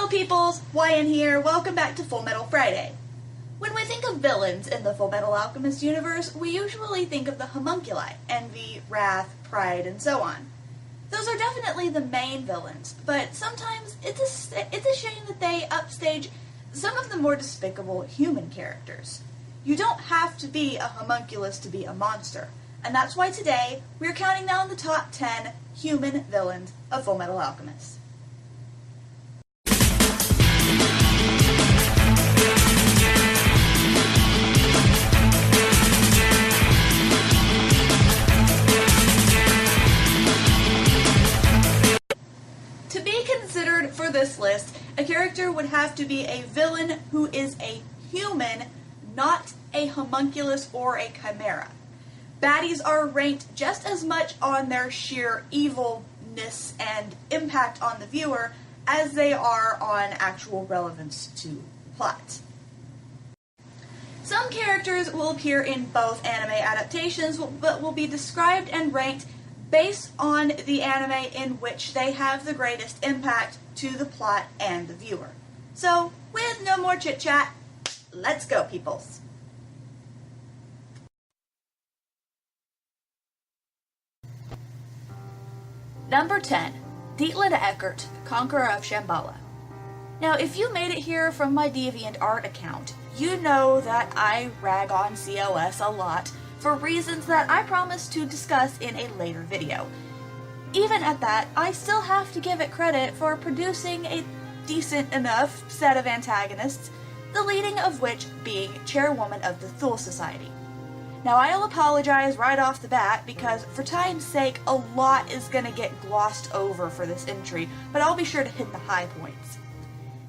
Hello peoples, Wyan here, welcome back to Fullmetal Friday. When we think of villains in the Fullmetal Alchemist universe, we usually think of the homunculi, envy, wrath, pride, and so on. Those are definitely the main villains, but sometimes it's a shame that they upstage some of the more despicable human characters. You don't have to be a homunculus to be a monster, and that's why today we're counting down the top 10 human villains of Fullmetal Alchemist. To be considered for this list, a character would have to be a villain who is a human, not a homunculus or a chimera. Baddies are ranked just as much on their sheer evilness and impact on the viewer as they are on actual relevance to the plot. Some characters will appear in both anime adaptations, but will be described and ranked based on the anime in which they have the greatest impact to the plot and the viewer. So, with no more chit-chat, let's go, peoples! Number 10. Dietland Eckert, Conqueror of Shambhala. Now, if you made it here from my DeviantArt account, you know that I rag on COS a lot for reasons that I promise to discuss in a later video. Even at that, I still have to give it credit for producing a decent enough set of antagonists, the leading of which being chairwoman of the Thule Society. Now, I'll apologize right off the bat because, for time's sake, a lot is gonna get glossed over for this entry, but I'll be sure to hit the high points.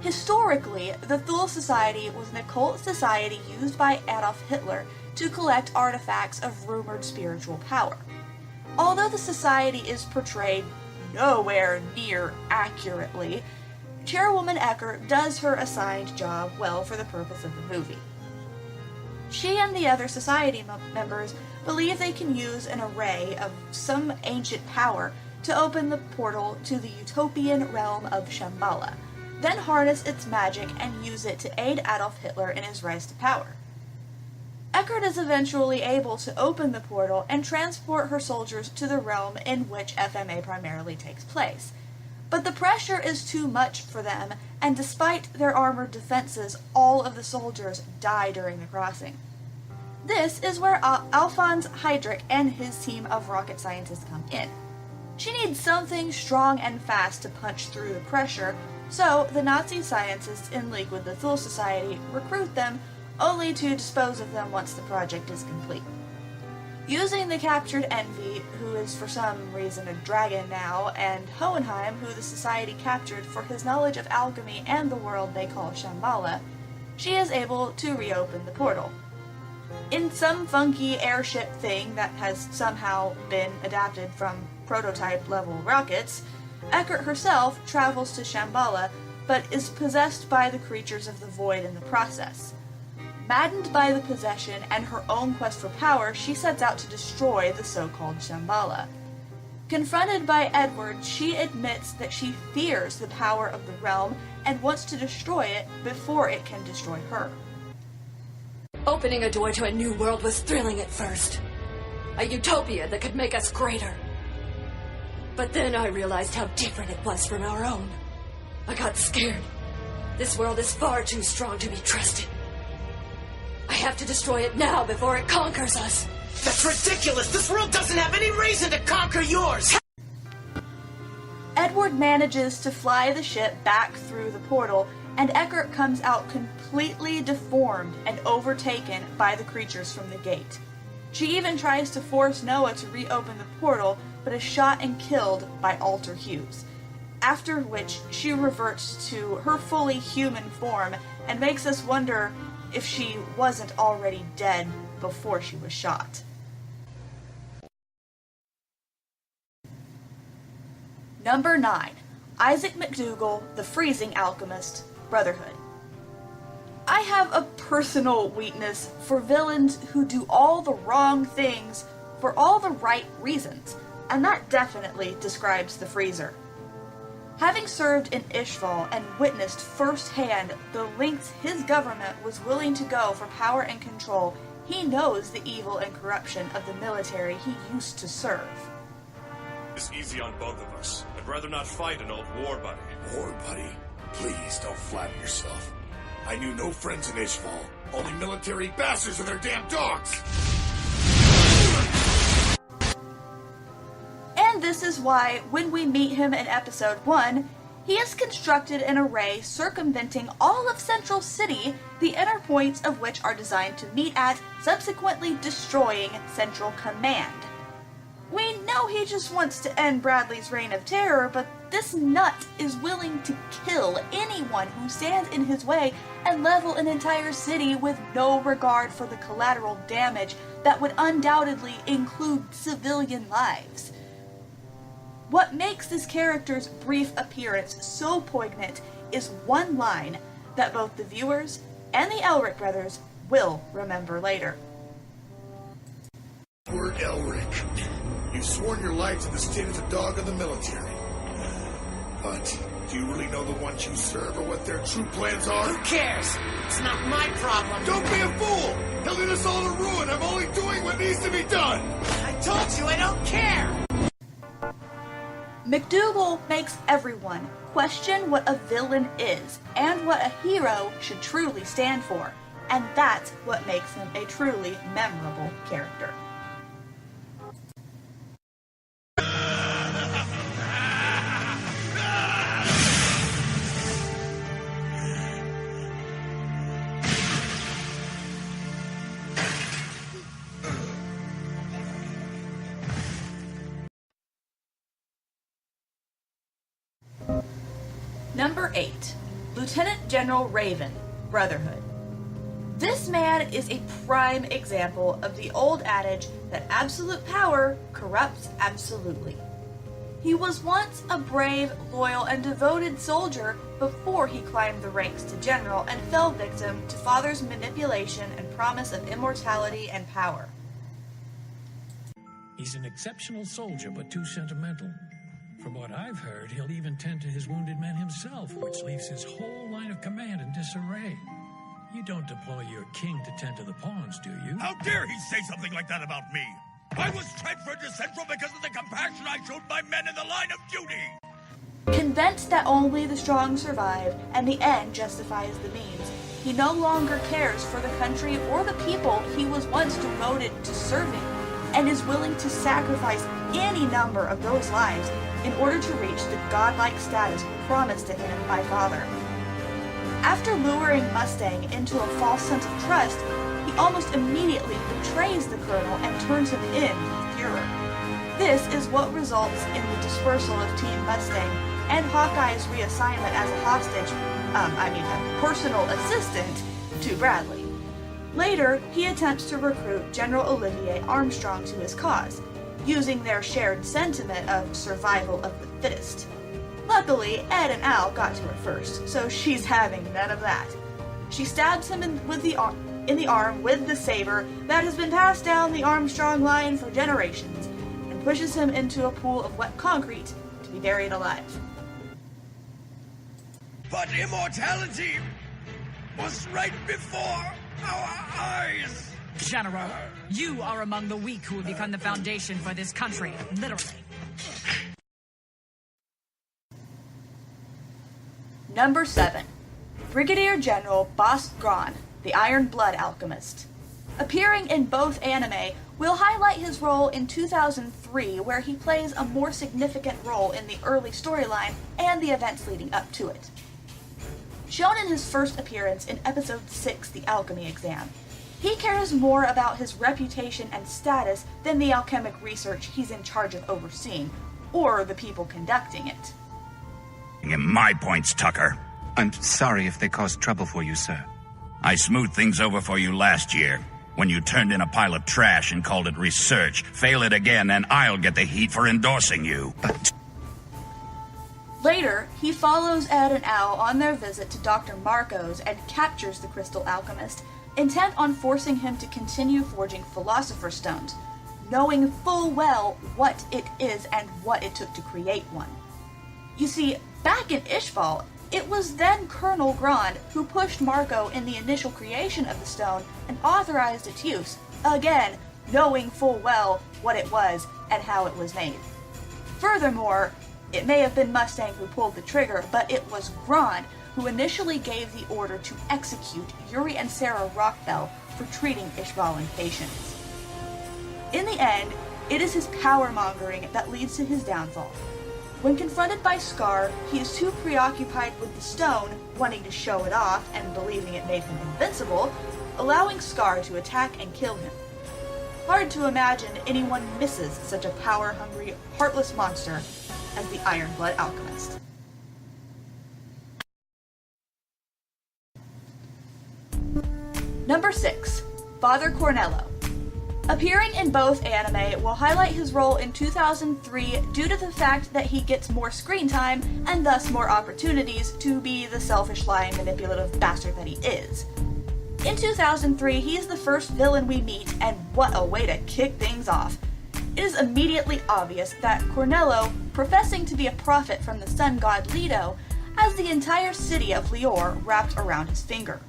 Historically, the Thule Society was an occult society used by Adolf Hitler to collect artifacts of rumored spiritual power. Although the society is portrayed nowhere near accurately, Chairwoman Eckert does her assigned job well for the purpose of the movie. She and the other society members believe they can use an array of some ancient power to open the portal to the utopian realm of Shambhala, then harness its magic and use it to aid Adolf Hitler in his rise to power. Eckert is eventually able to open the portal and transport her soldiers to the realm in which FMA primarily takes place. But the pressure is too much for them, and despite their armored defenses, all of the soldiers die during the crossing. This is where Alphonse Heydrich and his team of rocket scientists come in. She needs something strong and fast to punch through the pressure, so the Nazi scientists in league with the Thule Society recruit them, only to dispose of them once the project is complete. Using the captured Envy, who is for some reason a dragon now, and Hohenheim, who the Society captured for his knowledge of alchemy and the world they call Shambhala, she is able to reopen the portal. In some funky airship thing that has somehow been adapted from prototype-level rockets, Eckert herself travels to Shambhala, but is possessed by the creatures of the void in the process. Maddened by the possession and her own quest for power, she sets out to destroy the so-called Shambhala. Confronted by Edward, she admits that she fears the power of the realm and wants to destroy it before it can destroy her. Opening a door to a new world was thrilling at first. A utopia that could make us greater. But then I realized how different it was from our own. I got scared. This world is far too strong to be trusted. I have to destroy it now before it conquers us. That's ridiculous! This world doesn't have any reason to conquer yours! Edward manages to fly the ship back through the portal, and Eckert comes out completely deformed and overtaken by the creatures from the gate. She even tries to force Noah to reopen the portal, but is shot and killed by Alter Hughes, after which she reverts to her fully human form and makes us wonder if she wasn't already dead before she was shot. Number 9. Isaac McDougall, the Freezing Alchemist, Brotherhood. I have a personal weakness for villains who do all the wrong things for all the right reasons, and that definitely describes the Freezer. Having served in Ishval and witnessed firsthand the lengths his government was willing to go for power and control, he knows the evil and corruption of the military he used to serve. It's easy on both of us. I'd rather not fight an old war buddy. War buddy? Please don't flatter yourself. I knew no friends in Ishval. Only military bastards and their damn dogs! And this is why, when we meet him in episode 1, he has constructed an array circumventing all of Central City, the inner points of which are designed to meet at, subsequently destroying Central Command. We know he just wants to end Bradley's reign of terror, but this nut is willing to kill anyone who stands in his way and level an entire city with no regard for the collateral damage that would undoubtedly include civilian lives. What makes this character's brief appearance so poignant is one line that both the viewers and the Elric brothers will remember later. Word Elric. You've sworn your life to the state as a dog of the military. But do you really know the ones you serve or what their true plans are? Who cares? It's not my problem. Don't be a fool! He'll lead us all to ruin. I'm only doing what needs to be done! I told you I don't care! McDougal makes everyone question what a villain is and what a hero should truly stand for, and that's what makes him a truly memorable character. Number 8. Lieutenant General Raven, Brotherhood. This man is a prime example of the old adage that absolute power corrupts absolutely. He was once a brave, loyal, and devoted soldier before he climbed the ranks to general and fell victim to Father's manipulation and promise of immortality and power. He's an exceptional soldier, but too sentimental. From what I've heard, he'll even tend to his wounded men himself, which leaves his whole line of command in disarray. You don't deploy your king to tend to the pawns, do you? How dare he say something like that about me? I was transferred to Central because of the compassion I showed my men in the line of duty! Convinced that only the strong survive and the end justifies the means, he no longer cares for the country or the people he was once devoted to serving, and is willing to sacrifice any number of those lives in order to reach the godlike status promised to him by Father. After luring Mustang into a false sense of trust, he almost immediately betrays the Colonel and turns him in with Fuhrer. This is what results in the dispersal of Team Mustang and Hawkeye's reassignment as a personal assistant to Bradley. Later, he attempts to recruit General Olivier Armstrong to his cause, using their shared sentiment of survival of the fittest. Luckily, Ed and Al got to her first, so she's having none of that. She stabs him in the arm with the saber that has been passed down the Armstrong line for generations, and pushes him into a pool of wet concrete to be buried alive. But immortality was right before our eyes! General, you are among the weak who will become the foundation for this country, literally. Number 7. Brigadier General Bas Gran, the Iron Blood Alchemist. Appearing in both anime, we'll highlight his role in 2003, where he plays a more significant role in the early storyline and the events leading up to it. Shown in his first appearance in Episode 6, The Alchemy Exam, he cares more about his reputation and status than the alchemic research he's in charge of overseeing, or the people conducting it. My points, Tucker. I'm sorry if they caused trouble for you, sir. I smoothed things over for you last year, when you turned in a pile of trash and called it research. Fail it again, and I'll get the heat for endorsing you. But Later, he follows Ed and Al on their visit to Dr. Marcos and captures the Crystal Alchemist, intent on forcing him to continue forging Philosopher's Stones, knowing full well what it is and what it took to create one. You see, Back in Ishbal, it was then Colonel Grond who pushed Marco in the initial creation of the stone and authorized its use, again, knowing full well what it was and how it was made. Furthermore, it may have been Mustang who pulled the trigger, but it was Grond who initially gave the order to execute Yuri and Sarah Rockbell for treating Ishbalan patients. In the end, it is his power-mongering that leads to his downfall. When confronted by Scar, he is too preoccupied with the stone, wanting to show it off and believing it made him invincible, allowing Scar to attack and kill him. Hard to imagine anyone misses such a power-hungry, heartless monster as the Ironblood Alchemist. Number 6. Father Cornello. Appearing in both anime will highlight his role in 2003 due to the fact that he gets more screen time and thus more opportunities to be the selfish, lying, manipulative bastard that he is. In 2003, he is the first villain we meet, and what a way to kick things off. It is immediately obvious that Cornello, professing to be a prophet from the sun god Leto, has the entire city of Lior wrapped around his finger.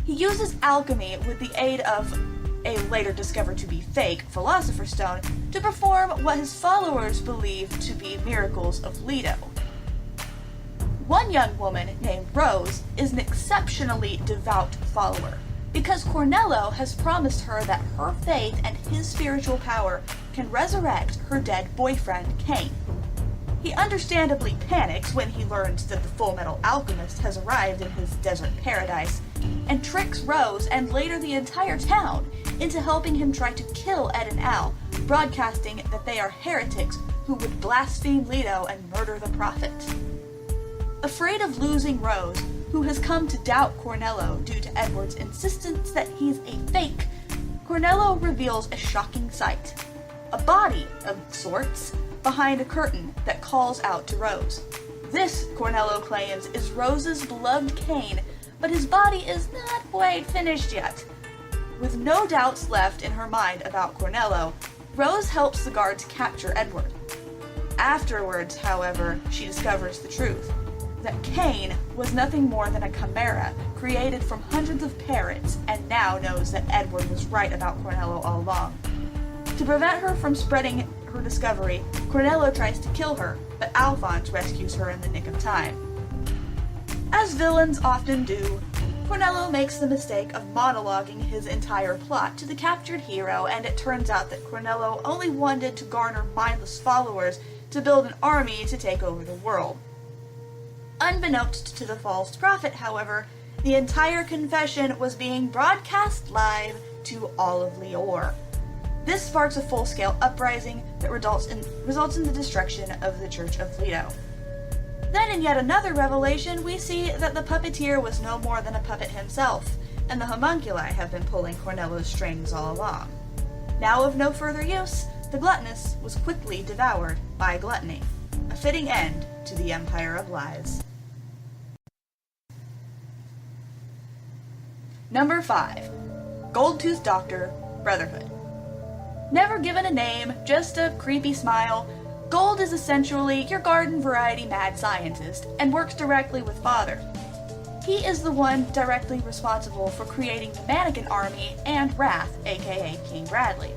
He uses alchemy with the aid of a later discovered to be fake Philosopher's Stone to perform what his followers believe to be miracles of Leto. One young woman named Rose is an exceptionally devout follower, because Cornello has promised her that her faith and his spiritual power can resurrect her dead boyfriend, Cain. He understandably panics when he learns that the Fullmetal Alchemist has arrived in his desert paradise, and tricks Rose and later the entire town into helping him try to kill Ed and Al, broadcasting that they are heretics who would blaspheme Leto and murder the prophet. Afraid of losing Rose, who has come to doubt Cornello due to Edward's insistence that he's a fake, Cornello reveals a shocking sight. A body, of sorts, behind a curtain that calls out to Rose. This, Cornello claims, is Rose's beloved Cain, but his body is not quite finished yet. With no doubts left in her mind about Cornello, Rose helps the guards capture Edward. Afterwards, however, she discovers the truth. That Cain was nothing more than a chimera created from hundreds of parrots, and now knows that Edward was right about Cornello all along. To prevent her from spreading her discovery, Cornello tries to kill her, but Alphonse rescues her in the nick of time. As villains often do, Cornello makes the mistake of monologuing his entire plot to the captured hero, and it turns out that Cornello only wanted to garner mindless followers to build an army to take over the world. Unbeknownst to the false prophet, however, the entire confession was being broadcast live to all of Lior. This sparks a full-scale uprising that results in the destruction of the Church of Leto. Then in yet another revelation, we see that the puppeteer was no more than a puppet himself, and the homunculi have been pulling Cornello's strings all along. Now of no further use, the gluttonous was quickly devoured by gluttony, a fitting end to the Empire of Lies. Number 5. Gold-Toothed Doctor, Brotherhood. Never given a name, just a creepy smile, Gold is essentially your garden-variety mad scientist, and works directly with Father. He is the one directly responsible for creating the Mannequin Army and Wrath, aka King Bradley.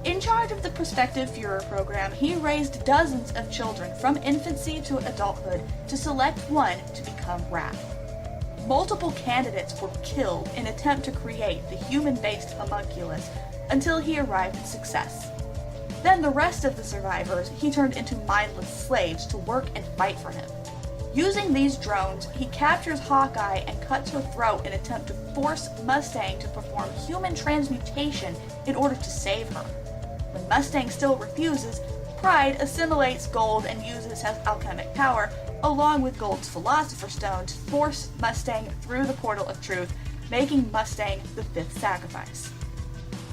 In charge of the prospective Führer program, he raised dozens of children from infancy to adulthood to select one to become Wrath. Multiple candidates were killed in an attempt to create the human-based homunculus until he arrived at success. Then the rest of the survivors he turned into mindless slaves to work and fight for him. Using these drones, he captures Hawkeye and cuts her throat in an attempt to force Mustang to perform human transmutation in order to save her. When Mustang still refuses, Pride assimilates Gold and uses his alchemic power, along with Gold's Philosopher's Stone, to force Mustang through the portal of truth, making Mustang the fifth sacrifice.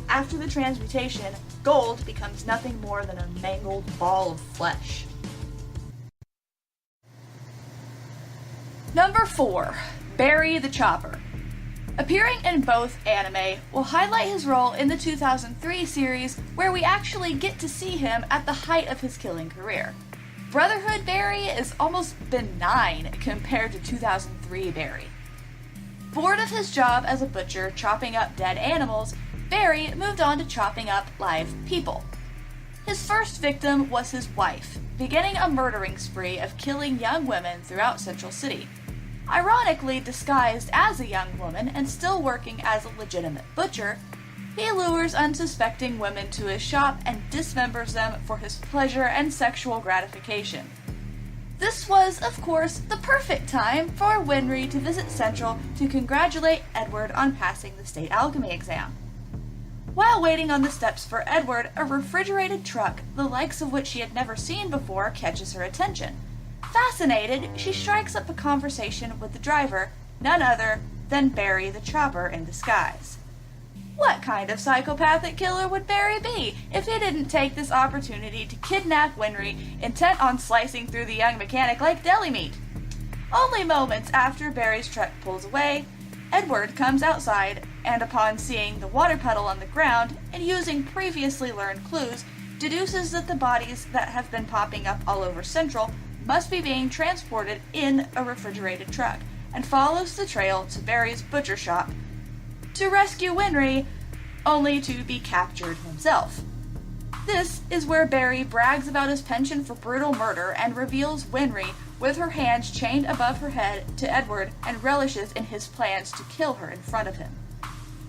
After the transmutation, Gold becomes nothing more than a mangled ball of flesh. Number 4. Barry the Chopper. Appearing in both anime will highlight his role in the 2003 series, where we actually get to see him at the height of his killing career. Brotherhood Barry is almost benign compared to 2003 Barry. Bored of his job as a butcher chopping up dead animals, Barry moved on to chopping up live people. His first victim was his wife, beginning a murdering spree of killing young women throughout Central City. Ironically disguised as a young woman and still working as a legitimate butcher, he lures unsuspecting women to his shop and dismembers them for his pleasure and sexual gratification. This was, of course, the perfect time for Winry to visit Central to congratulate Edward on passing the state alchemy exam. While waiting on the steps for Edward, a refrigerated truck, the likes of which she had never seen before, catches her attention. Fascinated, she strikes up a conversation with the driver, none other than Barry the Chopper in disguise. What kind of psychopathic killer would Barry be if he didn't take this opportunity to kidnap Winry, intent on slicing through the young mechanic like deli meat? Only moments after Barry's truck pulls away, Edward comes outside and, upon seeing the water puddle on the ground and using previously learned clues, deduces that the bodies that have been popping up all over Central must be being transported in a refrigerated truck, and follows the trail to Barry's butcher shop to rescue Winry, only to be captured himself. This is where Barry brags about his penchant for brutal murder and reveals Winry with her hands chained above her head to Edward and relishes in his plans to kill her in front of him.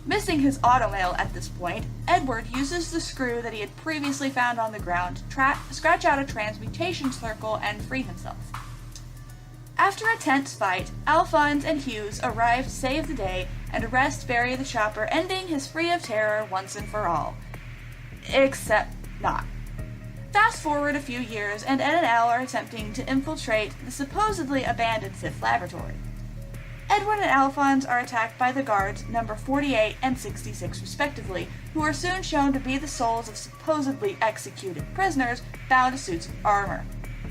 Missing his automail at this point, Edward uses the screw that he had previously found on the ground to scratch out a transmutation circle and free himself. After a tense fight, Alphonse and Hughes arrive to save the day and arrest Barry the Chopper, ending his spree of terror once and for all. Except not. Fast forward a few years, and Ed and Al are attempting to infiltrate the supposedly abandoned Fifth Laboratory. Edward and Alphonse are attacked by the guards number 48 and 66 respectively, who are soon shown to be the souls of supposedly executed prisoners bound to suits of armor.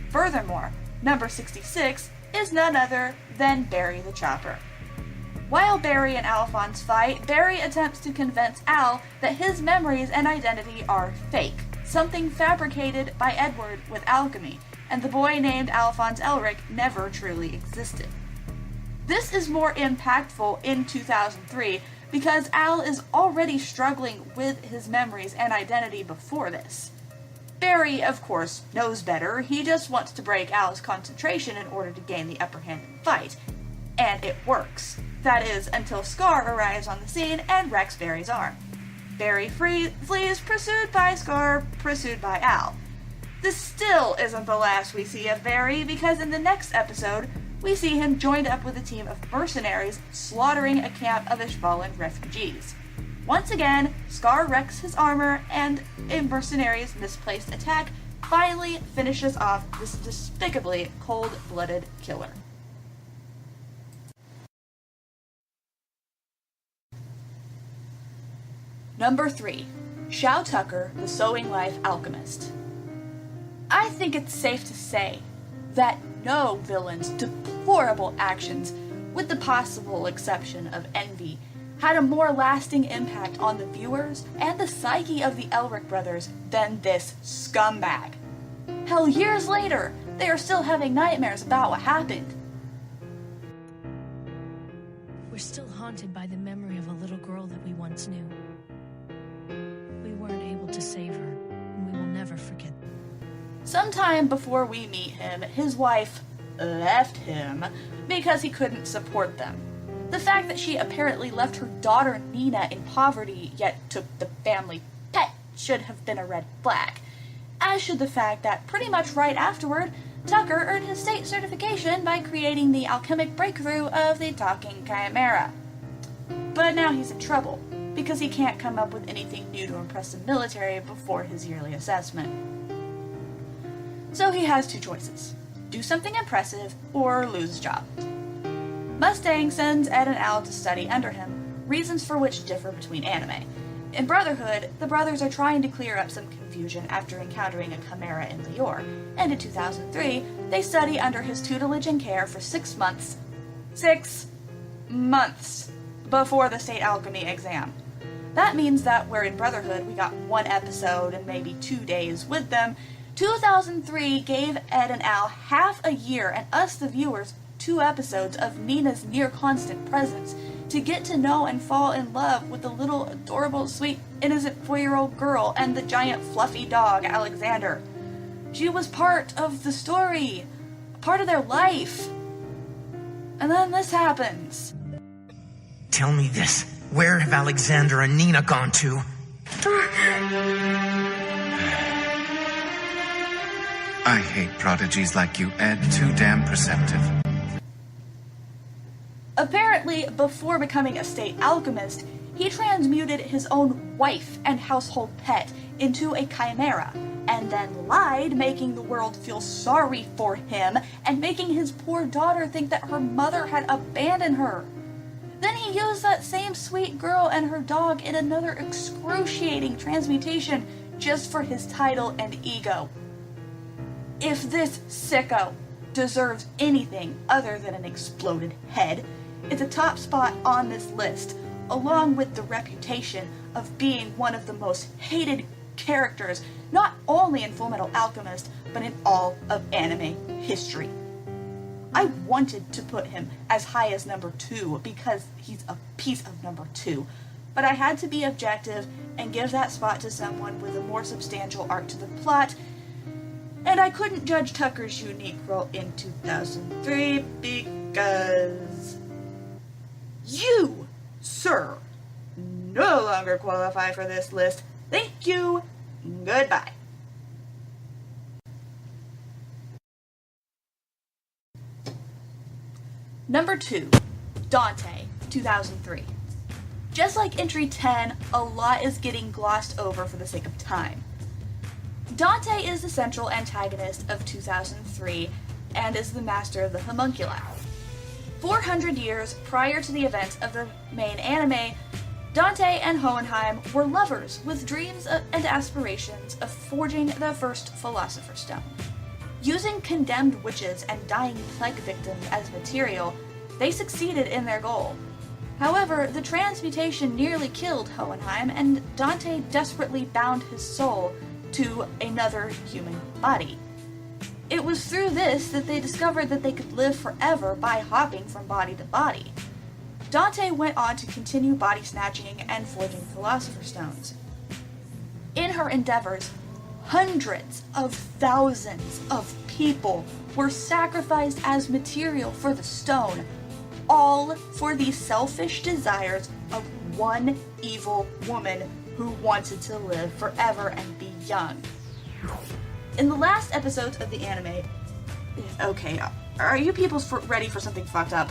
Furthermore, number 66 is none other than Barry the Chopper. While Barry and Alphonse fight, Barry attempts to convince Al that his memories and identity are fake, something fabricated by Edward with alchemy, and the boy named Alphonse Elric never truly existed. This is more impactful in 2003 because Al is already struggling with his memories and identity before this. Barry, of course, knows better. He just wants to break Al's concentration in order to gain the upper hand in the fight. And it works. That is, until Scar arrives on the scene and wrecks Barry's arm. Barry flees, pursued by Scar, pursued by Al. This still isn't the last we see of Barry, because in the next episode, we see him joined up with a team of mercenaries slaughtering a camp of Ishvalan refugees. Once again, Scar wrecks his armor, and a mercenary's misplaced attack finally finishes off this despicably cold-blooded killer. Number 3. Shao Tucker, the Sewing Life Alchemist. I think it's safe to say that no villain's deplorable actions, with the possible exception of Envy, had a more lasting impact on the viewers and the psyche of the Elric brothers than this scumbag. Hell, years later, they are still having nightmares about what happened. We're still haunted by the memory of a little girl that we once knew. We weren't able to save her, and we will never forget. Sometime before we meet him, his wife left him because he couldn't support them. The fact that she apparently left her daughter Nina in poverty, yet took the family pet, should have been a red flag. As should the fact that pretty much right afterward, Tucker earned his state certification by creating the alchemic breakthrough of the talking chimera. But now he's in trouble, because he can't come up with anything new to impress the military before his yearly assessment. So he has two choices: do something impressive, or lose his job. Mustang sends Ed and Al to study under him, reasons for which differ between anime. In Brotherhood, the brothers are trying to clear up some confusion after encountering a chimera in Lior, and in 2003, they study under his tutelage and care for 6 months. 6 months before the state alchemy exam. That means that where in Brotherhood we got 1 episode and maybe 2 days with them, 2003 gave Ed and Al half a year and us, the viewers, 2 episodes of Nina's near-constant presence to get to know and fall in love with the little, adorable, sweet, innocent 4-year-old girl and the giant, fluffy dog, Alexander. She was part of the story, part of their life. And then this happens. Tell me this. Where have Alexander and Nina gone to? I hate prodigies like you, Ed. Too damn perceptive. Apparently, before becoming a state alchemist, he transmuted his own wife and household pet into a chimera, and then lied, making the world feel sorry for him, and making his poor daughter think that her mother had abandoned her. Then he used that same sweet girl and her dog in another excruciating transmutation just for his title and ego. If this sicko deserves anything other than an exploded head, it's a top spot on this list, along with the reputation of being one of the most hated characters, not only in Fullmetal Alchemist, but in all of anime history. I wanted to put him as high as number 2 because he's a piece of number 2, but I had to be objective and give that spot to someone with a more substantial arc to the plot, and I couldn't judge Tucker's unique role in 2003 because you, sir, no longer qualify for this list. Thank you. Goodbye. Number 2, Dante, 2003. Just like entry 10, a lot is getting glossed over for the sake of time. Dante is the central antagonist of 2003 and is the master of the homunculi. 400 years prior to the events of the main anime, Dante and Hohenheim were lovers with dreams and aspirations of forging the first Philosopher's Stone. Using condemned witches and dying plague victims as material, they succeeded in their goal. However, the transmutation nearly killed Hohenheim, and Dante desperately bound his soul to another human body. It was through this that they discovered that they could live forever by hopping from body to body. Dante went on to continue body snatching and forging Philosopher's Stones. In her endeavors, hundreds of thousands of people were sacrificed as material for the stone, all for the selfish desires of one evil woman who wanted to live forever and be young. In the last episodes of the anime, okay, are you people ready for something fucked up?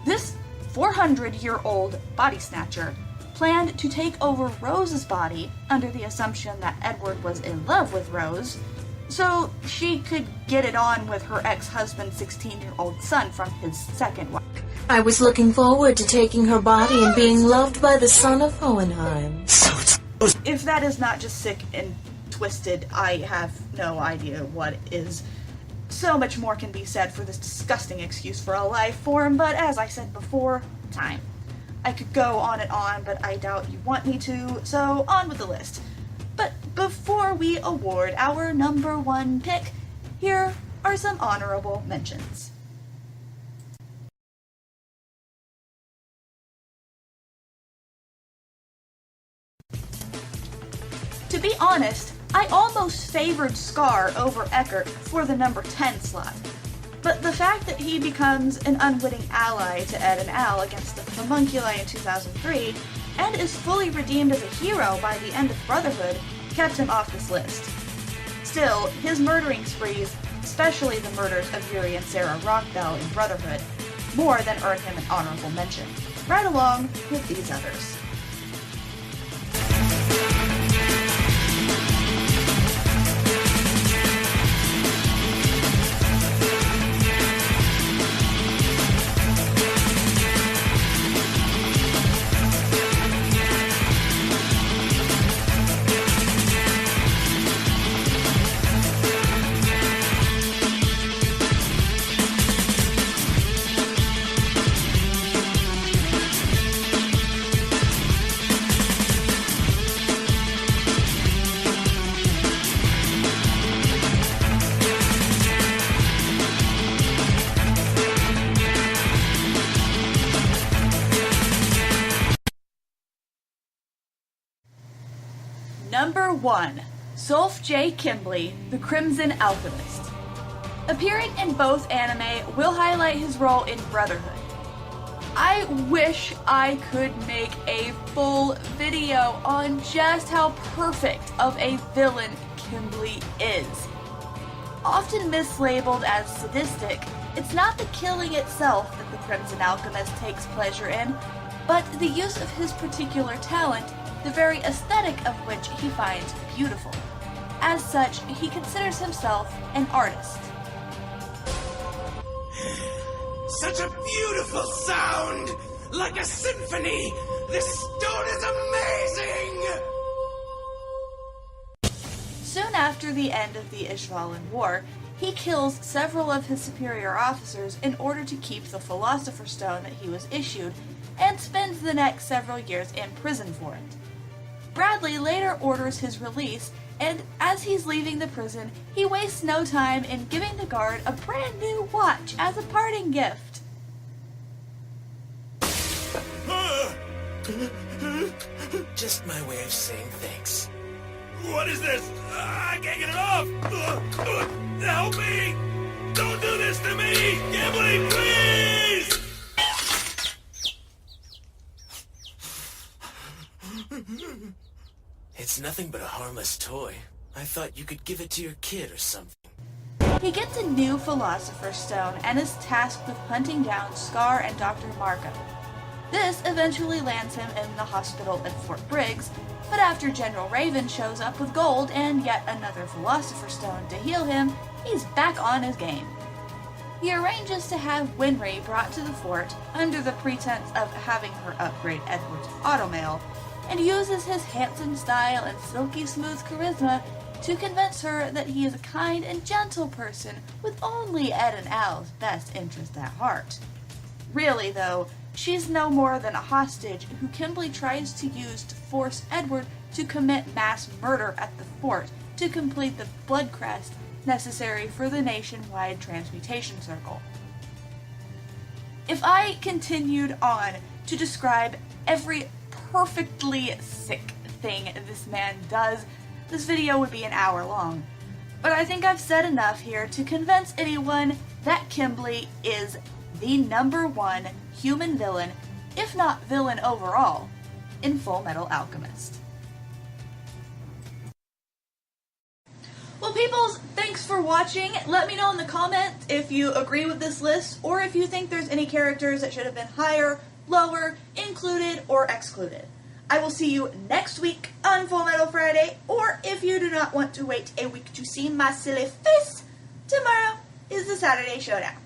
This 400-year-old body snatcher planned to take over Rose's body under the assumption that Edward was in love with Rose, so she could get it on with her ex-husband's 16-year-old son from his second wife. I was looking forward to taking her body and being loved by the son of Hohenheim. If that is not just sick and twisted, I have no idea what is. So much more can be said for this disgusting excuse for a life form, but as I said before, time. I could go on and on, but I doubt you want me to, so on with the list. But before we award our number 1 pick, here are some honorable mentions. To be honest, I almost favored Scar over Eckert for the number 10 slot, but the fact that he becomes an unwitting ally to Ed and Al against the homunculi in 2003, and is fully redeemed as a hero by the end of Brotherhood, kept him off this list. Still, his murdering sprees, especially the murders of Yuri and Sarah Rockbell in Brotherhood, more than earned him an honorable mention, right along with these others. Number 1. Zulf J. Kimbley, the Crimson Alchemist. Appearing in both anime will highlight his role in Brotherhood. I wish I could make a full video on just how perfect of a villain Kimbley is. Often mislabeled as sadistic, it's not the killing itself that the Crimson Alchemist takes pleasure in, but the use of his particular talent, the very aesthetic of which he finds beautiful. As such, he considers himself an artist. Such a beautiful sound! Like a symphony! This stone is amazing! Soon after the end of the Ishvalan War, he kills several of his superior officers in order to keep the Philosopher's Stone that he was issued, and spends the next several years in prison for it. Bradley later orders his release, and as he's leaving the prison, he wastes no time in giving the guard a brand new watch as a parting gift. Just my way of saying thanks. What is this? I can't get it off! Help me! Don't do this to me! Kimbley, please! It's nothing but a harmless toy. I thought you could give it to your kid or something. He gets a new Philosopher's Stone and is tasked with hunting down Scar and Dr. Marco. This eventually lands him in the hospital at Fort Briggs, but after General Raven shows up with gold and yet another Philosopher's Stone to heal him, he's back on his game. He arranges to have Winry brought to the fort under the pretense of having her upgrade Edward's automail, and uses his handsome style and silky smooth charisma to convince her that he is a kind and gentle person with only Ed and Al's best interest at heart. Really, though, she's no more than a hostage who Kimbley tries to use to force Edward to commit mass murder at the fort to complete the blood crest necessary for the nationwide transmutation circle. If I continued on to describe every perfectly sick thing this man does, this video would be an hour long. But I think I've said enough here to convince anyone that Kimbley is the #1 human villain, if not villain overall, in Fullmetal Alchemist. Well, peoples, thanks for watching. Let me know in the comments if you agree with this list, or if you think there's any characters that should have been higher, lower, included, or excluded. I will see you next week on Fullmetal Friday, or if you do not want to wait a week to see my silly face, tomorrow is the Saturday Showdown.